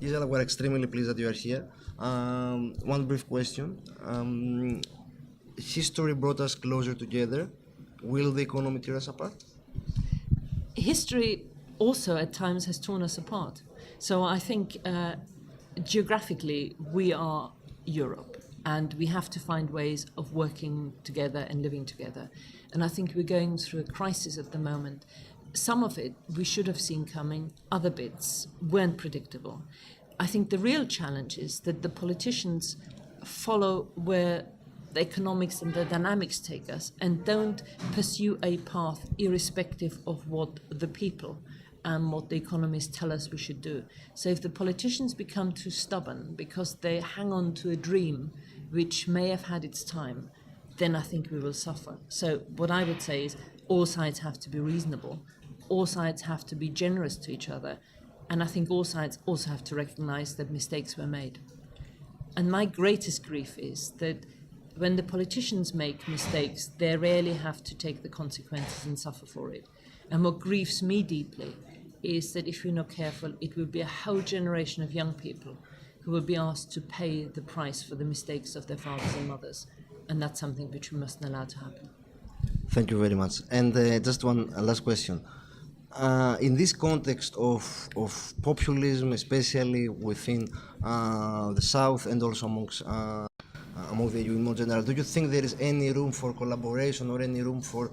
Gisela, we're extremely pleased that you are here. One brief question. History brought us closer together. Will the economy tear us apart? History also at times has torn us apart. So I think geographically we are Europe, and we have to find ways of working together and living together. And I think we're going through a crisis at the moment. Some of it we should have seen coming, other bits weren't predictable. I think the real challenge is that the politicians follow where the economics and the dynamics take us and don't pursue a path irrespective of what the people and what the economists tell us we should do. So if the politicians become too stubborn because they hang on to a dream which may have had its time, then I think we will suffer. So what I would say is all sides have to be reasonable, all sides have to be generous to each other, and I think all sides also have to recognize that mistakes were made. And my greatest grief is that when the politicians make mistakes, they rarely have to take the consequences and suffer for it. And what grieves me deeply is that if we're not careful, it will be a whole generation of young people who will be asked to pay the price for the mistakes of their fathers and mothers. And that's something which we mustn't allow to happen. Thank you very much. And just one last question. In this context of populism, especially within the South and also among the EU in more general, do you think there is any room for collaboration or any room for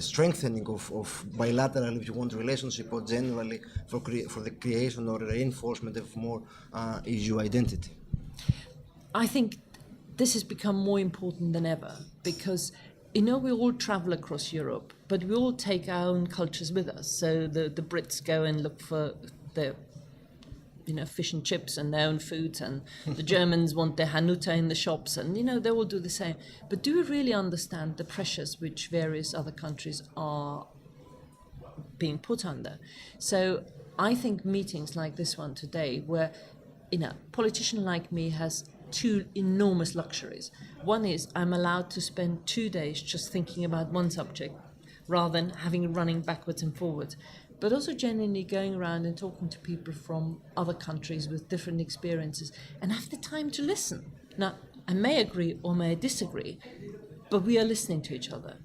strengthening of bilateral, if you want, relationship, or generally for the creation or reinforcement of more EU identity? I think this has become more important than ever because, you know, we all travel across Europe, but we all take our own cultures with us. So the Brits go and look for their fish and chips and their own foods, and the Germans want their Hanuta in the shops, and, they all do the same. But do we really understand the pressures which various other countries are being put under? So I think meetings like this one today, where, a politician like me has two enormous luxuries. One is I'm allowed to spend 2 days just thinking about one subject rather than having running backwards and forwards, but also genuinely going around and talking to people from other countries with different experiences and have the time to listen. Now, I may agree or may disagree, but we are listening to each other.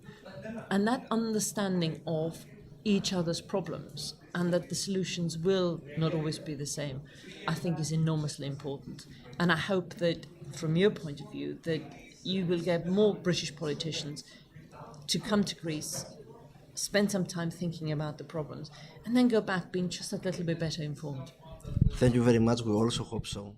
And that understanding of each other's problems and that the solutions will not always be the same, I think is enormously important. And I hope that, from your point of view, that you will get more British politicians to come to Greece, spend some time thinking about the problems, and then go back being just a little bit better informed. Thank you very much. We also hope so.